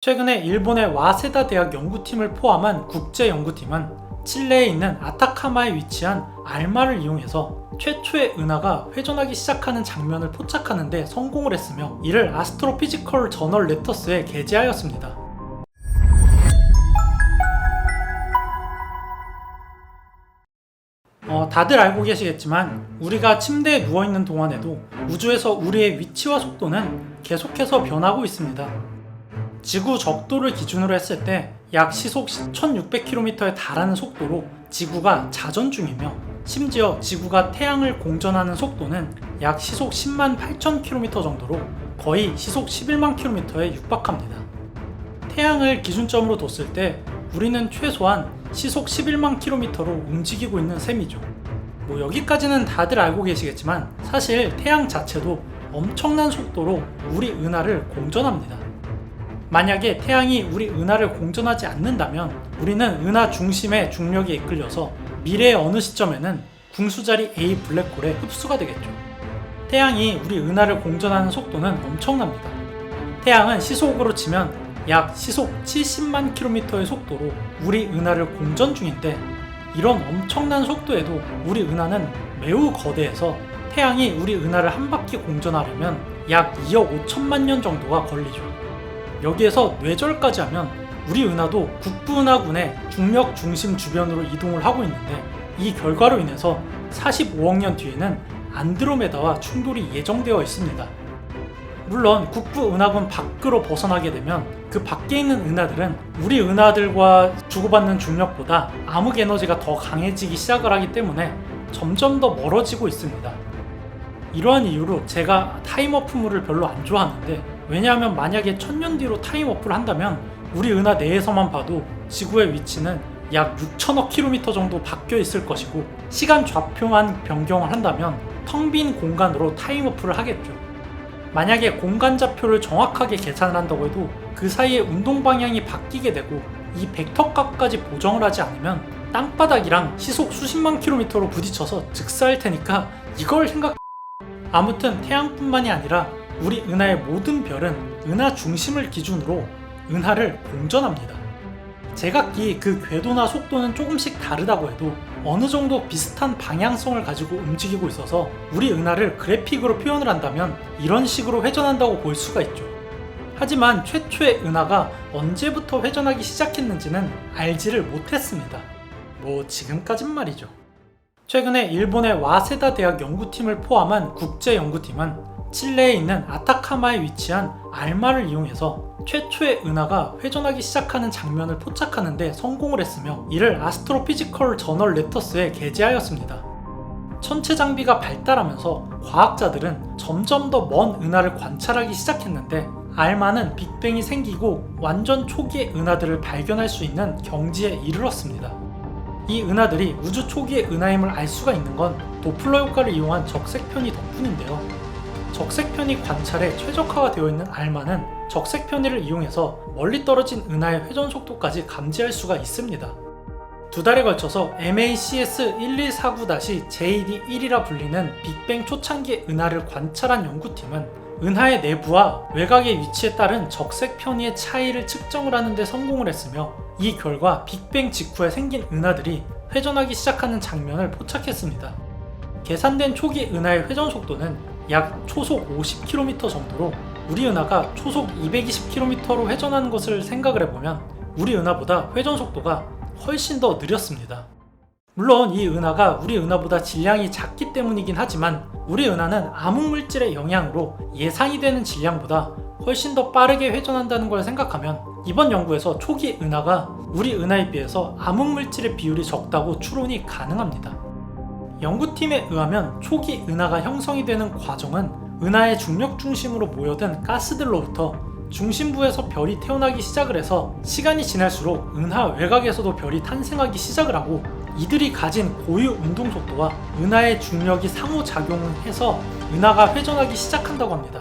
최근에 일본의 와세다 대학 연구팀을 포함한 국제 연구팀은 칠레에 있는 아타카마에 위치한 알마를 이용해서 최초의 은하가 회전하기 시작하는 장면을 포착하는 데 성공을 했으며 이를 아스트로피지컬 저널 레터스에 게재하였습니다. 다들 알고 계시겠지만 우리가 침대에 누워있는 동안에도 우주에서 우리의 위치와 속도는 계속해서 변하고 있습니다. 지구 적도를 기준으로 했을 때 약 시속 1600km에 달하는 속도로 지구가 자전 중이며 심지어 지구가 태양을 공전하는 속도는 약 시속 10만 8000km 정도로 거의 시속 11만 km에 육박합니다. 태양을 기준점으로 뒀을 때 우리는 최소한 시속 11만 km로 움직이고 있는 셈이죠. 여기까지는 다들 알고 계시겠지만 사실 태양 자체도 엄청난 속도로 우리 은하를 공전합니다. 만약에 태양이 우리 은하를 공전하지 않는다면 우리는 은하 중심의 중력에 이끌려서 미래의 어느 시점에는 궁수자리 A 블랙홀에 흡수가 되겠죠. 태양이 우리 은하를 공전하는 속도는 엄청납니다. 태양은 시속으로 치면 약 시속 70만 km의 속도로 우리 은하를 공전 중인데 이런 엄청난 속도에도 우리 은하는 매우 거대해서 태양이 우리 은하를 한 바퀴 공전하려면 약 2억 5천만 년 정도가 걸리죠. 여기에서 뇌절까지 하면 우리 은하도 국부은하군의 중력 중심 주변으로 이동을 하고 있는데 이 결과로 인해서 45억 년 뒤에는 안드로메다와 충돌이 예정되어 있습니다. 물론 국부은하군 밖으로 벗어나게 되면 그 밖에 있는 은하들은 우리 은하들과 주고받는 중력보다 암흑 에너지가 더 강해지기 시작을 하기 때문에 점점 더 멀어지고 있습니다. 이러한 이유로 제가 타임워프물을 별로 안 좋아하는데 왜냐하면 만약에 1000년 뒤로 타임워프를 한다면 우리 은하 내에서만 봐도 지구의 위치는 약 6천억 킬로미터 정도 바뀌어 있을 것이고 시간 좌표만 변경을 한다면 텅 빈 공간으로 타임워프를 하겠죠. 만약에 공간 좌표를 정확하게 계산을 한다고 해도 그 사이에 운동 방향이 바뀌게 되고 이 벡터값까지 보정을 하지 않으면 땅바닥이랑 시속 수십만 킬로미터로 부딪혀서 즉사할 테니까 이걸 아무튼 태양뿐만이 아니라 우리 은하의 모든 별은 은하 중심을 기준으로 은하를 공전합니다. 제각기 그 궤도나 속도는 조금씩 다르다고 해도 어느 정도 비슷한 방향성을 가지고 움직이고 있어서 우리 은하를 그래픽으로 표현을 한다면 이런 식으로 회전한다고 볼 수가 있죠. 하지만 최초의 은하가 언제부터 회전하기 시작했는지는 알지를 못했습니다. 지금까진 말이죠. 최근에 일본의 와세다 대학 연구팀을 포함한 국제 연구팀은 칠레에 있는 아타카마에 위치한 알마를 이용해서 최초의 은하가 회전하기 시작하는 장면을 포착하는 데 성공을 했으며 이를 아스트로피지컬 저널 레터스에 게재하였습니다. 천체 장비가 발달하면서 과학자들은 점점 더 먼 은하를 관찰하기 시작했는데 알마는 빅뱅이 생기고 완전 초기의 은하들을 발견할 수 있는 경지에 이르렀습니다. 이 은하들이 우주 초기의 은하임을 알 수가 있는 건 도플러 효과를 이용한 적색편의 덕분인데요. 적색편의 관찰에 최적화가 되어 있는 알마는 적색편의를 이용해서 멀리 떨어진 은하의 회전 속도까지 감지할 수가 있습니다. 2달에 걸쳐서 MACS1149-JD1이라 불리는 빅뱅 초창기의 은하를 관찰한 연구팀은 은하의 내부와 외곽의 위치에 따른 적색 편의의 차이를 측정을 하는 데 성공을 했으며 이 결과 빅뱅 직후에 생긴 은하들이 회전하기 시작하는 장면을 포착했습니다. 계산된 초기 은하의 회전 속도는 약 초속 50km 정도로 우리 은하가 초속 220km로 회전하는 것을 생각을 해보면 우리 은하보다 회전 속도가 훨씬 더 느렸습니다. 물론 이 은하가 우리 은하보다 질량이 작기 때문이긴 하지만 우리 은하는 암흑물질의 영향으로 예상이 되는 질량보다 훨씬 더 빠르게 회전한다는 걸 생각하면 이번 연구에서 초기 은하가 우리 은하에 비해서 암흑물질의 비율이 적다고 추론이 가능합니다. 연구팀에 의하면 초기 은하가 형성이 되는 과정은 은하의 중력 중심으로 모여든 가스들로부터 중심부에서 별이 태어나기 시작을 해서 시간이 지날수록 은하 외곽에서도 별이 탄생하기 시작을 하고 이들이 가진 고유 운동 속도와 은하의 중력이 상호작용해서 은하가 회전하기 시작한다고 합니다.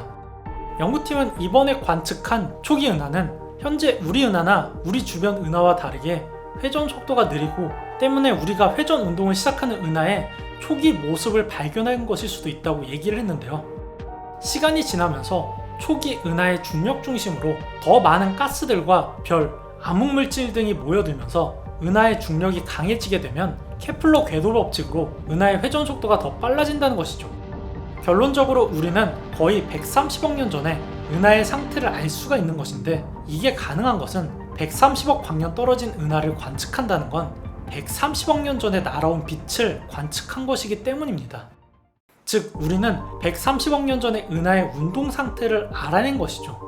연구팀은 이번에 관측한 초기 은하는 현재 우리 은하나 우리 주변 은하와 다르게 회전 속도가 느리고 때문에 우리가 회전 운동을 시작하는 은하의 초기 모습을 발견한 것일 수도 있다고 얘기를 했는데요. 시간이 지나면서 초기 은하의 중력 중심으로 더 많은 가스들과 별, 암흑물질 등이 모여들면서 은하의 중력이 강해지게 되면 케플러 궤도 법칙으로 은하의 회전 속도가 더 빨라진다는 것이죠. 결론적으로 우리는 거의 130억 년 전에 은하의 상태를 알 수가 있는 것인데, 이게 가능한 것은 130억 광년 떨어진 은하를 관측한다는 건 130억 년 전에 날아온 빛을 관측한 것이기 때문입니다. 즉, 우리는 130억 년 전의 은하의 운동 상태를 알아낸 것이죠.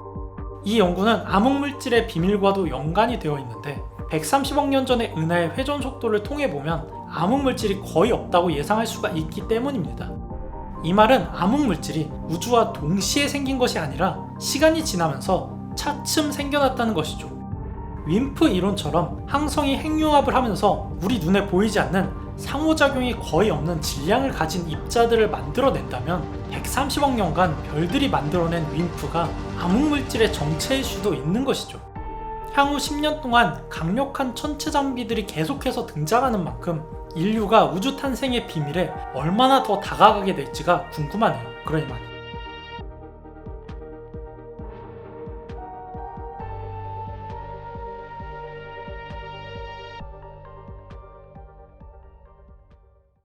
이 연구는 암흑물질의 비밀과도 연관이 되어 있는데, 130억 년 전의 은하의 회전 속도를 통해 보면 암흑물질이 거의 없다고 예상할 수가 있기 때문입니다. 이 말은 암흑물질이 우주와 동시에 생긴 것이 아니라 시간이 지나면서 차츰 생겨났다는 것이죠. 윈프 이론처럼 항성이 핵융합을 하면서 우리 눈에 보이지 않는 상호작용이 거의 없는 질량을 가진 입자들을 만들어낸다면 130억 년간 별들이 만들어낸 윈프가 암흑물질의 정체일 수도 있는 것이죠. 향후 10년 동안 강력한 천체 장비들이 계속해서 등장하는 만큼 인류가 우주 탄생의 비밀에 얼마나 더 다가가게 될지가 궁금하네요. 그러니만